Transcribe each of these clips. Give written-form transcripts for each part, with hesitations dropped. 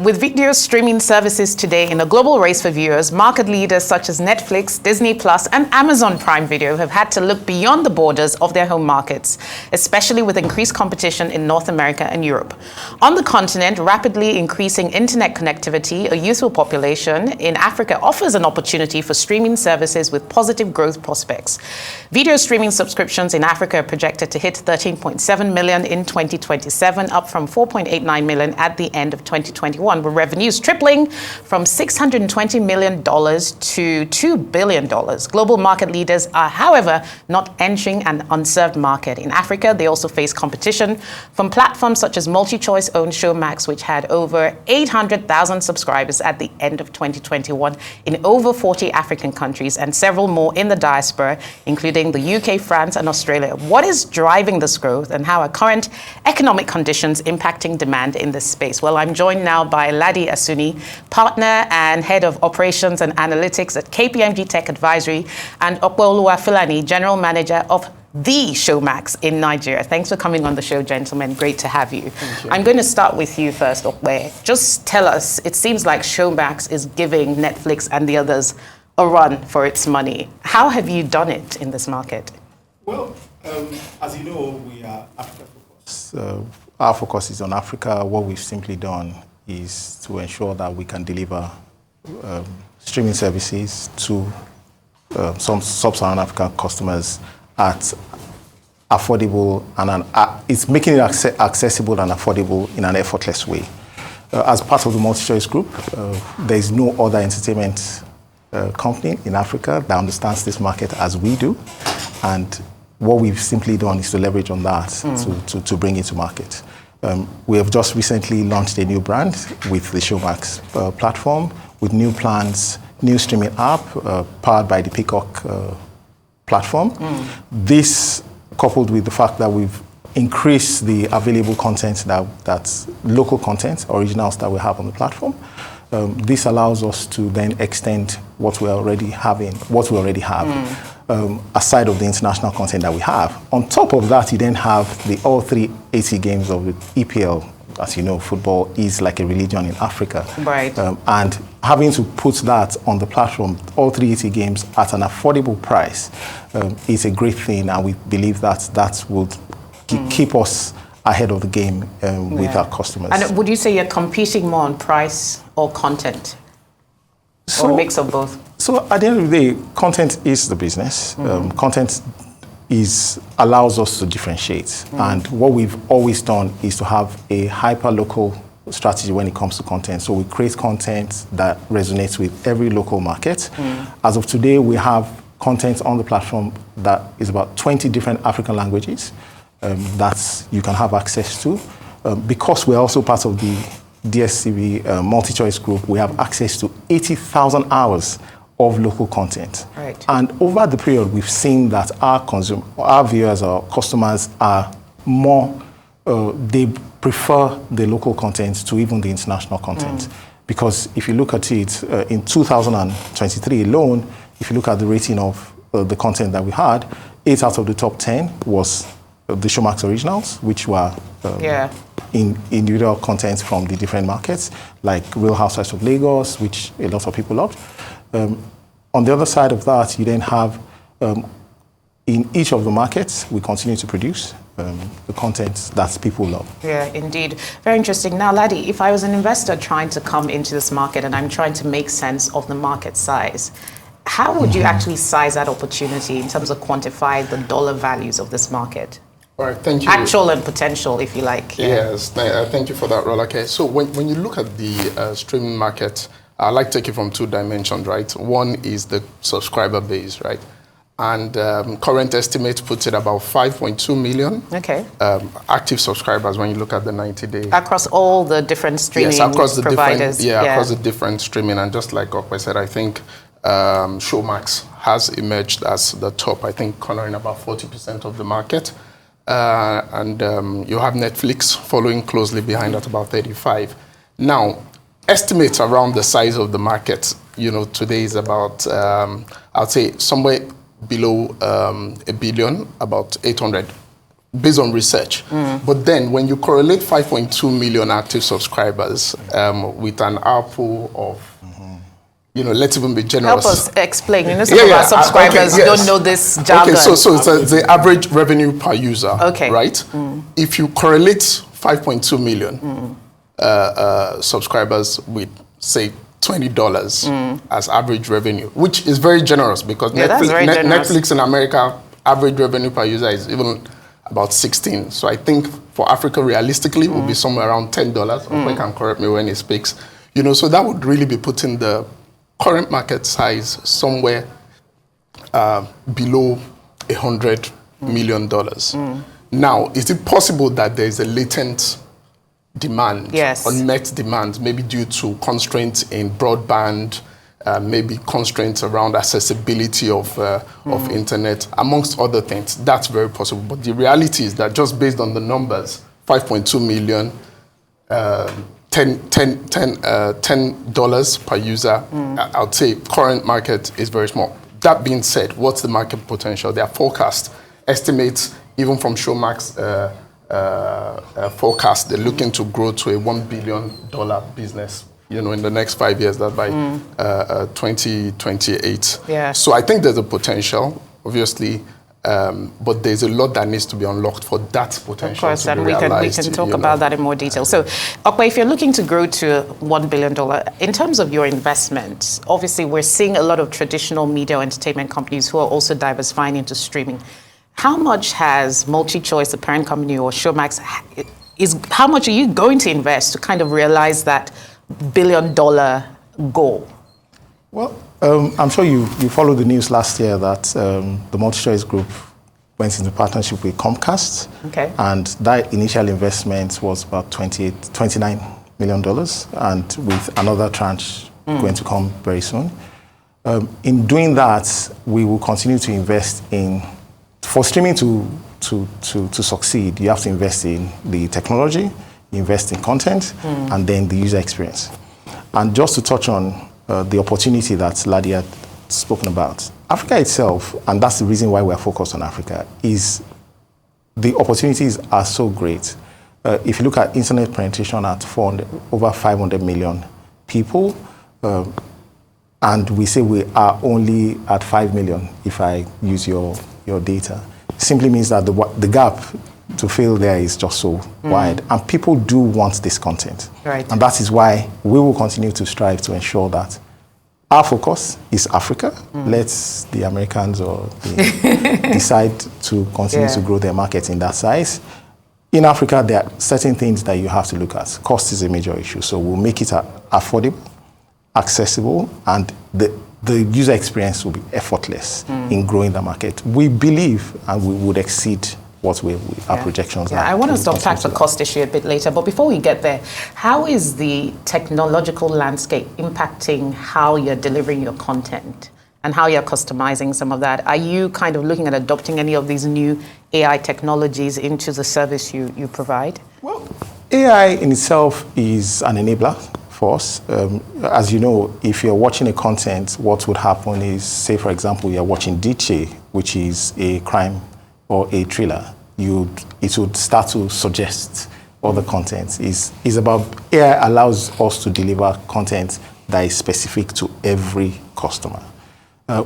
With video streaming services today in a global race for viewers, market leaders such as Netflix, Disney Plus, and Amazon Prime Video have had to look beyond the borders of their home markets, especially with increased competition in North America and Europe. On the continent, rapidly increasing internet connectivity, a youthful population in Africa offers an opportunity for streaming services with positive growth prospects. Video streaming subscriptions in Africa are projected to hit 13.7 million in 2027, up from 4.89 million at the end of 2021. With revenues tripling from $620 million to $2 billion. Global market leaders are, however, not entering an unserved market. In Africa, they also face competition from platforms such as MultiChoice-owned Showmax, which had over 800,000 subscribers at the end of 2021 in over 40 African countries, and several more in the diaspora, including the UK, France, and Australia. What is driving this growth, and how are current economic conditions impacting demand in this space? Well, I'm joined now by Ladi Asuni, partner and head of operations and analytics at KPMG Tech Advisory, and Opoluwa Filani, general manager of the Showmax in Nigeria. Thanks for coming on the show, gentlemen. Great to have you. I'm going to start with you first, Okwe. Just tell us, it seems like Showmax is giving Netflix and the others a run for its money. How have you done it in this market? Well, as you know, we are Africa focused. Our focus is on Africa. What we've simply done is to ensure that we can deliver streaming services to some sub-Saharan African customers at affordable and it's making it accessible and affordable in an effortless way. As part of the MultiChoice Group, there is no other entertainment company in Africa that understands this market as we do, and what we've simply done is to leverage on that to bring it to market. We have just recently launched a new brand with the Showmax platform, with new plans, new streaming app powered by the Peacock platform. This, coupled with the fact that we've increased the available content, that's local content, originals that we have on the platform, this allows us to then extend what we already have. Aside of the international content that we have. On top of that, you then have all 380 games of the EPL. As you know, football is like a religion in Africa. Right. And having to put that on the platform, all 380 games at an affordable price, is a great thing, and we believe that would keep us ahead of the game with our customers. And would you say you're competing more on price or content? Or a mix of both? So at the end of the day, content is the business. Content allows us to differentiate. And what we've always done is to have a hyper-local strategy when it comes to content. So we create content that resonates with every local market. As of today, we have content on the platform that is about 20 different African languages that you can have access to. Because we're also part of the DSTV MultiChoice Group, we have access to 80,000 hours of local content. Right. And over the period, we've seen that our viewers, our customers are more, they prefer the local content to even the international content. Because if you look at it, in 2023 alone, if you look at the rating of the content that we had, 8 out of the top 10 was the Showmax originals, which were in individual content from the different markets, like Real Housewives of Lagos, which a lot of people loved. On the other side of that, you then have, in each of the markets, we continue to produce the content that people love. Yeah, indeed. Very interesting. Now, Ladi, if I was an investor trying to come into this market and I'm trying to make sense of the market size, how would you actually size that opportunity in terms of quantify the dollar values of this market? All right, thank you. Actual and potential, if you like. Yeah. Yes, thank you for that, Rola. Okay, so when you look at the streaming market, I like to take it from 2 dimensions, right? One is the subscriber base, right? And current estimate puts it about 5.2 million active subscribers when you look at the 90-day. Across all the different streaming providers. Across the different streaming. And just like Okwe said, I think Showmax has emerged as the top, I think, cornering about 40% of the market. And you have Netflix following closely behind at about 35. Now, estimates around the size of the market, today is about, I'd say somewhere below $1 billion, about 800 based on research. But then when you correlate 5.2 million active subscribers with an ARPU of, let's even be generous. Help us explain. Some of our subscribers don't know this jargon. Okay, so it's the average revenue per user, right? If you correlate 5.2 million subscribers with, say, $20 as average revenue, which is very generous because Netflix in America, average revenue per user is even about 16. So I think for Africa, realistically, it will be somewhere around $10. Okwe can correct me when he speaks. So that would really be putting the current market size somewhere below $100 million. Now, is it possible that there is a latent demand, unmet demand, maybe due to constraints in broadband, maybe constraints around accessibility of internet, amongst other things? That's very possible. But the reality is that just based on the numbers, 5.2 million, $10 per user, I would say current market is very small. That being said, what's the market potential? Their forecast estimates, even from Showmax forecast, they're looking to grow to a $1 billion business, in the next 5 years, that by 2028. Yeah. So I think there's a potential, obviously, but there's a lot that needs to be unlocked for that potential. Of course, to and be realized, we can talk about that in more detail. So, Okwe, if you're looking to grow to $1 billion, in terms of your investments, obviously we're seeing a lot of traditional media entertainment companies who are also diversifying into streaming. How much has MultiChoice, the parent company, or Showmax, how much are you going to invest to kind of realize that $1 billion goal? Well, I'm sure you followed the news last year that the MultiChoice Group went into partnership with Comcast. Okay. And that initial investment was about $29 million, and with another tranche going to come very soon. In doing that, we will continue to invest in, for streaming to succeed, you have to invest in the technology, invest in content, and then the user experience. And just to touch on the opportunity that Ladi had spoken about, Africa itself, and that's the reason why we're focused on Africa, is the opportunities are so great. If you look at internet penetration at over 500 million people, and we say we are only at 5 million, if I use your data, simply means that the gap to fill there is just so wide. And people do want this content. Right. And that is why we will continue to strive to ensure that our focus is Africa. Let the Americans decide to continue to grow their market in that size. In Africa, there are certain things that you have to look at. Cost is a major issue. So we'll make it affordable, accessible, and the user experience will be effortless in growing the market. We believe, and we would exceed what our projections are. I want us to unpack the cost issue a bit later, but before we get there, how is the technological landscape impacting how you're delivering your content and how you're customizing some of that? Are you kind of looking at adopting any of these new AI technologies into the service you provide? Well, AI in itself is an enabler for us. As you know, if you're watching a content, what would happen is, say, for example, you're watching Diche, which is a crime or a thriller, it would start to suggest other content. Is about AI allows us to deliver content that is specific to every customer.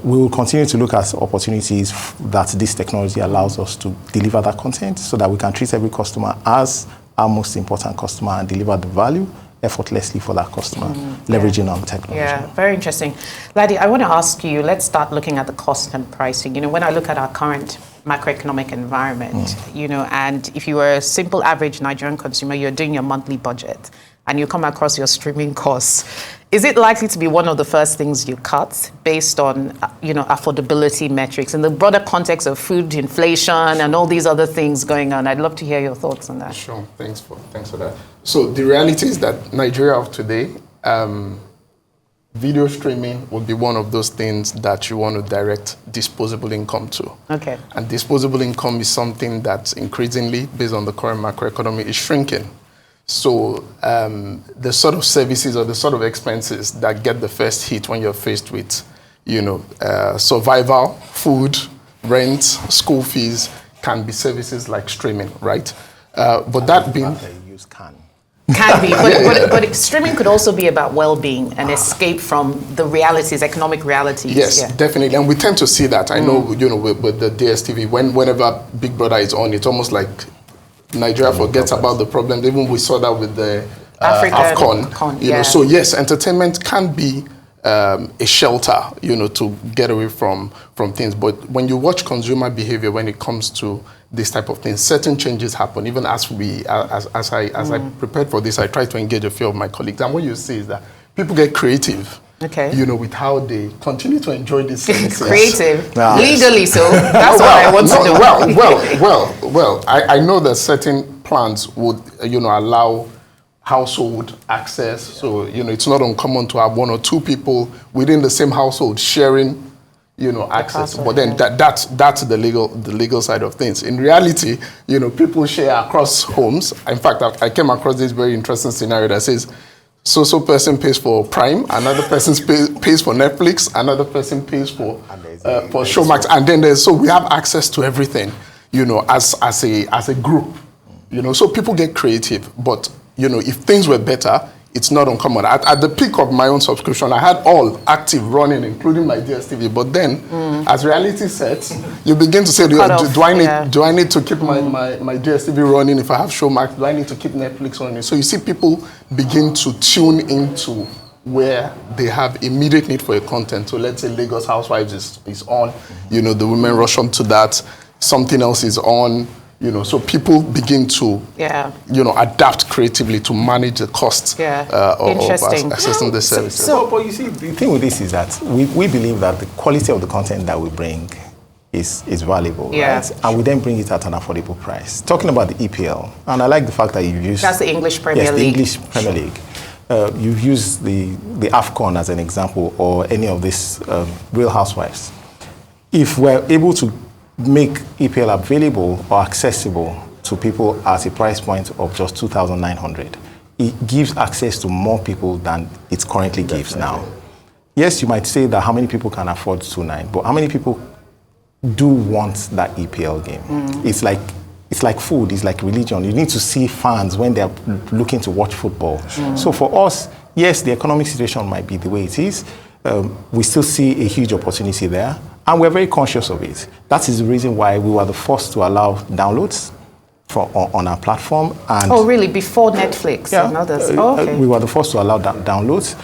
We will continue to look at opportunities that this technology allows us to deliver that content so that we can treat every customer as our most important customer and deliver the value effortlessly for that customer, leveraging on technology. Yeah, very interesting. Ladi, I want to ask you, let's start looking at the cost and pricing. When I look at our current macroeconomic environment, and if you were a simple average Nigerian consumer, you're doing your monthly budget and you come across your streaming costs, is it likely to be one of the first things you cut based on, affordability metrics in the broader context of food inflation and all these other things going on? I'd love to hear your thoughts on that. Sure, thanks for that. So the reality is that Nigeria of today, video streaming would be one of those things that you want to direct disposable income to. Okay. And disposable income is something that increasingly, based on the current macroeconomy, is shrinking. So the sort of services or the sort of expenses that get the first hit when you're faced with, survival, food, rent, school fees, can be services like streaming, right? But that being... You use can. Can be, but streaming could also be about well-being and escape from the realities, economic realities. Yes, definitely, and we tend to see that. I know, with the DSTV, whenever Big Brother is on, it's almost like Nigeria forgets about the problem. Even we saw that with the AFCON. You know, so yes, entertainment can be a shelter, to get away from things. But when you watch consumer behavior when it comes to this type of thing, certain changes happen. Even as I prepared for this, I tried to engage a few of my colleagues, and what you see is that people get creative. Okay. With how they continue to enjoy this services. Creative, legally so. That's what I want to know. Well. I know that certain plans would, allow household access. So, it's not uncommon to have one or two people within the same household sharing, access. But then that's the legal side of things. In reality, people share across homes. In fact, I came across this very interesting scenario that says, so person pays for Prime, another person pays for Netflix, another person pays for Showmax, and then so we have access to everything, as a group, So people get creative, but if things were better, it's not uncommon. At the peak of my own subscription, I had all active running, including my DSTV. But then, as reality sets, you begin to say, do I need to keep my DSTV running if I have Showmax? Do I need to keep Netflix running? So you see people begin to tune into where they have immediate need for a content. So let's say Lagos Housewives is on, the women rush on to that. Something else is on. So people begin to, adapt creatively to manage the costs of accessing the services. But you see, the thing with this is that we believe that the quality of the content that we bring is valuable, right? And we then bring it at an affordable price. Talking about the EPL, and I like the fact that you've used... That's the English Premier League. The English Premier League. You've used the AFCON as an example, or any of these Real Housewives. If we're able to make EPL available or accessible to people at a price point of just 2,900. It gives access to more people than it currently gives now. Yes, you might say that how many people can afford 2,900, but how many people do want that EPL game? It's like food, it's like religion. You need to see fans when they're looking to watch football. So for us, yes, the economic situation might be the way it is. We still see a huge opportunity there. And we're very conscious of it. That is the reason why we were the first to allow downloads on our platform. And really? Before Netflix and others? Okay. We were the first to allow downloads.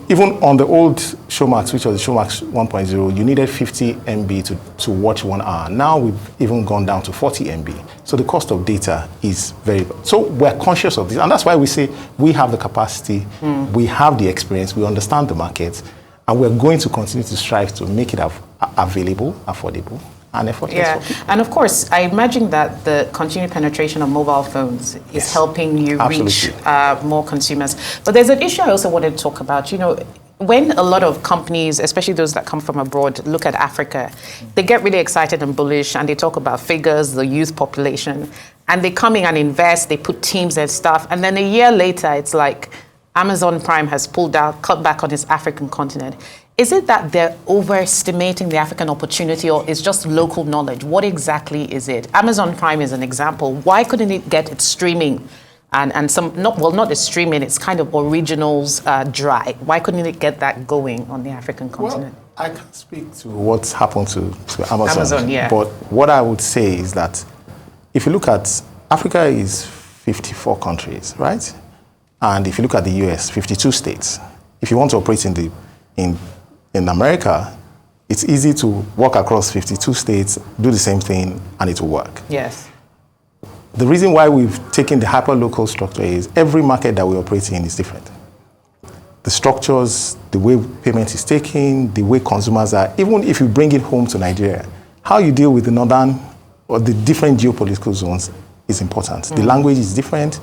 Even on the old Showmax, which was the Showmax 1.0, you needed 50 MB to watch 1 hour. Now we've even gone down to 40 MB. So the cost of data is very low. So we're conscious of this. And that's why we say we have the capacity, we have the experience, we understand the market, and we're going to continue to strive to make it available, affordable, and effortless. And of course, I imagine that the continued penetration of mobile phones is helping you reach more consumers. But there's an issue I also wanted to talk about. When a lot of companies, especially those that come from abroad, look at Africa, they get really excited and bullish, and they talk about figures, the youth population, and they come in and invest, they put teams and stuff, and then a year later, it's like Amazon Prime has cut back on its African continent. Is it that they're overestimating the African opportunity, or is just local knowledge? What exactly is it? Amazon Prime is an example. Why couldn't it get its streaming and some, not the streaming, it's kind of originals dry? Why couldn't it get that going on the African continent? Well, I can't speak to what's happened to Amazon. But what I would say is that if you look at Africa is 54 countries, right? And if you look at the US, 52 states. If you want to operate in America, it's easy to walk across 52 states, do the same thing, and it will work. Yes. The reason why we've taken the hyper-local structure is every market that we operate in is different. The structures, the way payment is taken, the way consumers are, even if you bring it home to Nigeria, how you deal with the northern or the different geopolitical zones is important. The language is different.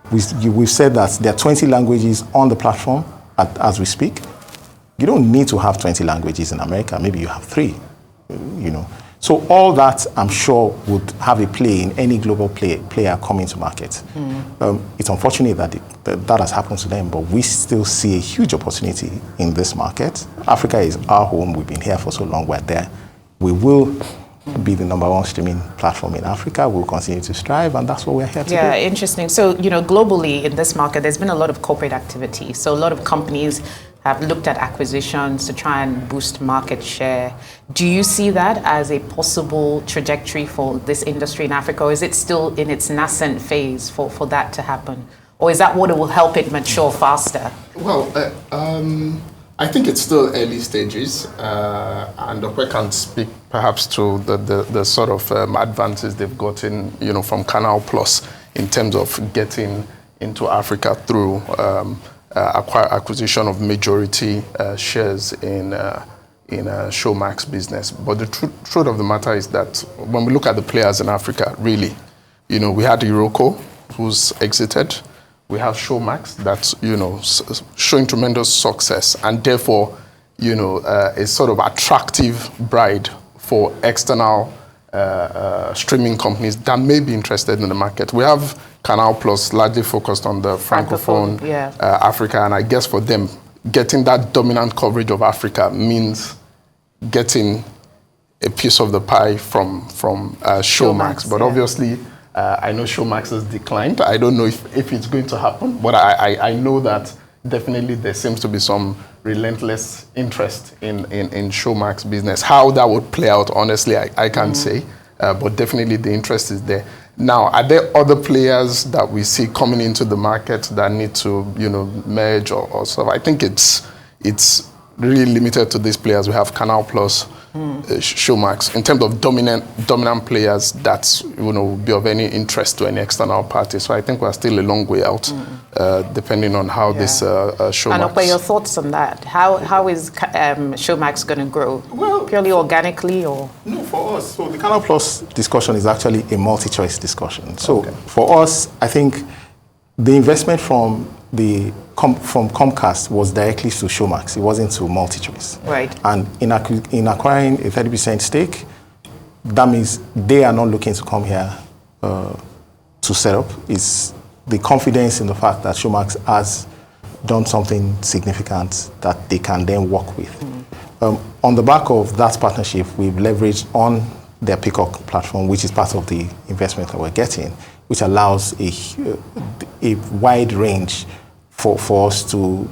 We've said that there are 20 languages on the platform as we speak. You don't need to have 20 languages in America. Maybe you have 3, So all that, I'm sure, would have a play in any global player coming to market. It's unfortunate that has happened to them, but we still see a huge opportunity in this market. Africa is our home. We've been here for so long. We're there. We will be the #1 streaming platform in Africa. We'll continue to strive, and that's what we're here to do. Yeah, interesting. So, globally in this market, there's been a lot of corporate activity. So a lot of companies have looked at acquisitions to try and boost market share. Do you see that as a possible trajectory for this industry in Africa, or is it still in its nascent phase for that to happen? Or is that what will help it mature faster? Well, I think it's still early stages, and Okwe can speak perhaps to the sort of advances they've gotten, from Canal Plus in terms of getting into Africa through acquisition of majority shares in Showmax business. But the truth of the matter is that when we look at the players in Africa, really, we had Iroko, who's exited. We have Showmax that's, showing tremendous success, and therefore, a sort of attractive bride for external streaming companies that may be interested in the market. We have Canal Plus largely focused on the Francophone Africa, and I guess for them, getting that dominant coverage of Africa means getting a piece of the pie from Showmax. But obviously, I know Showmax has declined. I don't know if it's going to happen, but I know that definitely there seems to be some relentless interest in Showmax business. How that would play out, honestly, I can't say, but definitely the interest is there. Now, are there other players that we see coming into the market that need to, merge or so? I think it's really limited to these players. We have Canal Plus, Showmax, in terms of dominant players that will be of any interest to any external party. So I think we're still a long way out, depending on how this Showmax. And Okwe, your thoughts on that? How is Showmax going to grow? Well, purely organically, or no? For us, so the Canal Plus discussion is actually a multi-choice discussion. So for us, I think the investment from Comcast was directly to Showmax. It wasn't to MultiChoice. Right. And in acquiring a 30% stake, that means they are not looking to come here to set up. It's the confidence in the fact that Showmax has done something significant that they can then work with. On the back of that partnership, we've leveraged on their Peacock platform, which is part of the investment that we're getting, which allows a wide range for us to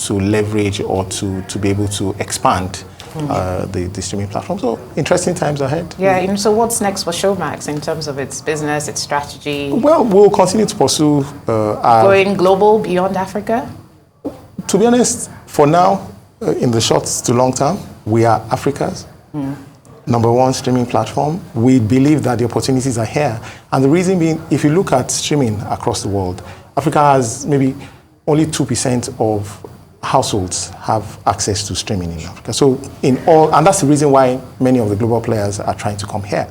leverage or to be able to expand the streaming platform. So interesting times ahead. Yeah, and so what's next for Showmax in terms of its business, its strategy? Well, we'll continue to pursue going global beyond Africa? To be honest, for now, in the short to long term, we are Africa's #1 streaming platform. We believe that the opportunities are here. And the reason being, if you look at streaming across the world, Africa has maybe only 2% of households have access to streaming in Africa. So and that's the reason why many of the global players are trying to come here.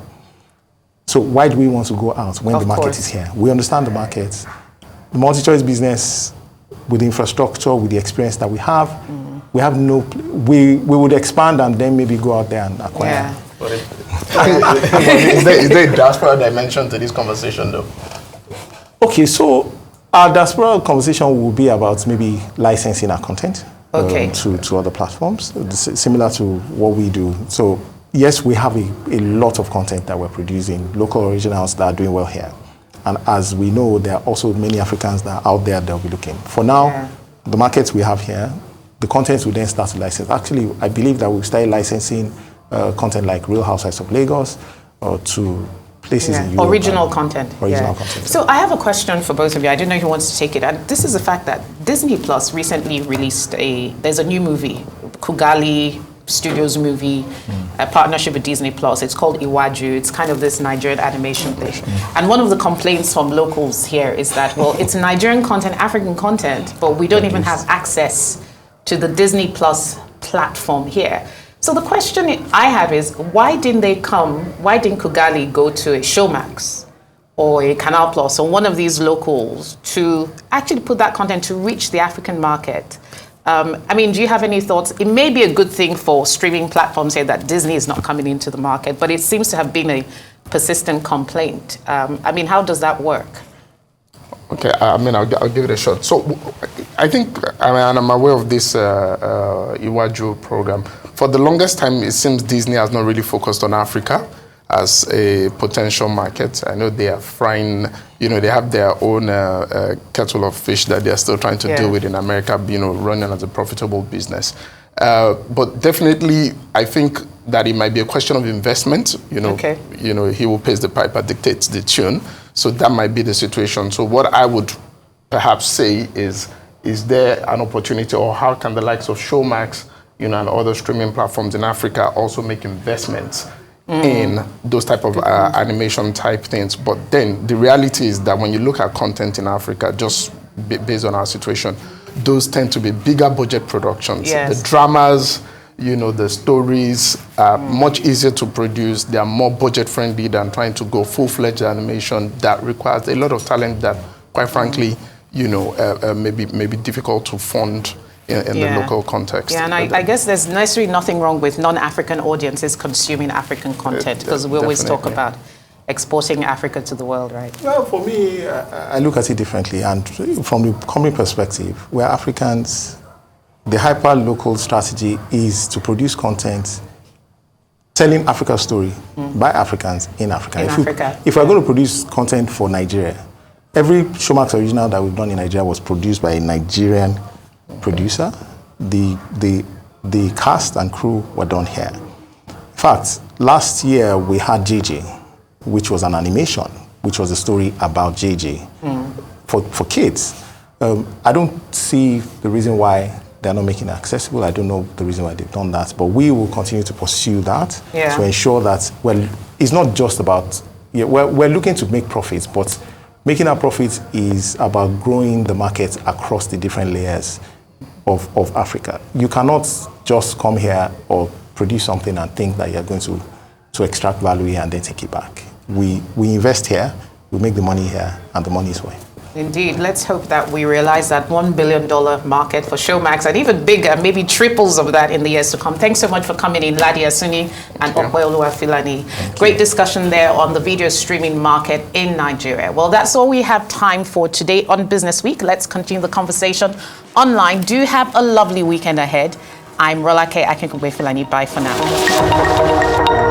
So why do we want to go out when the market is here? We understand the market. The multi-choice business, with the infrastructure, with the experience that we have, we would expand and then maybe go out there and acquire. Yeah. But is there a diaspora dimension to this conversation, though? Okay, so our diaspora conversation will be about maybe licensing our content to other platforms, similar to what we do. So yes, we have a lot of content that we're producing, local originals that are doing well here. And as we know, there are also many Africans that are out there that will be looking. For now, the markets we have here, the content will then start to license. Actually, I believe that we'll start licensing content like Real Housewives of Lagos to places in Europe. Original content. Original content. So I have a question for both of you. I don't know who wants to take it. And this is the fact that Disney Plus recently released there's a new movie, Kugali Studios movie, a partnership with Disney Plus. It's called Iwaju. It's kind of this Nigerian animation thing. And one of the complaints from locals here is that, well, it's Nigerian content, African content, but we don't even have access to the Disney Plus platform here. So the question I have is, why didn't Kugali go to a Showmax or a Canal Plus or one of these locals to actually put that content to reach the African market? I mean, do you have any thoughts? It may be a good thing for streaming platforms here that Disney is not coming into the market, but it seems to have been a persistent complaint. I mean, how does that work? Okay, I mean, I'll give it a shot. So I think, and I'm aware of this Iwaju program. For the longest time, it seems Disney has not really focused on Africa as a potential market. I know they are frying, they have their own kettle of fish that they're still trying to deal with in America, running as a profitable business. But definitely, I think that it might be a question of investment. He who pays the piper dictates the tune. So that might be the situation. So what I would perhaps say is there an opportunity, or how can the likes of Showmax, and other streaming platforms in Africa also make investments in those type of animation type things? But then the reality is that when you look at content in Africa, just based on our situation, those tend to be bigger budget productions. Yes. The dramas, the stories are much easier to produce. They are more budget friendly than trying to go full-fledged animation that requires a lot of talent that, quite frankly, maybe difficult to fund in the local context. Yeah, and I guess there's necessarily nothing wrong with non-African audiences consuming African content, because we always talk about exporting Africa to the world, right? Well, for me, I look at it differently. And from the company perspective, we're Africans. The hyper-local strategy is to produce content telling Africa's story by Africans in Africa. If we're going to produce content for Nigeria, every Showmax original that we've done in Nigeria was produced by a Nigerian producer. The cast and crew were done here. In fact, last year we had JJ, which was an animation, which was a story about JJ for kids. I don't see the reason why they're not making it accessible. I don't know the reason why they've done that, but we will continue to pursue that to ensure that, it's not just about, we're looking to make profits, but making our profits is about growing the market across the different layers of Africa. You cannot just come here or produce something and think that you're going to extract value here and then take it back. We invest here, we make the money here, and the money is away. Indeed. Let's hope that we realize that $1 billion market for Showmax, and even bigger, maybe triples of that in the years to come. Thanks so much for coming in, Ladi Asuni and Opeoluwa Filani. Great discussion there on the video streaming market in Nigeria. Well, that's all we have time for today on Business Week. Let's continue the conversation online. Do have a lovely weekend ahead. I'm Rolake Akinkunwe Filani. Bye for now.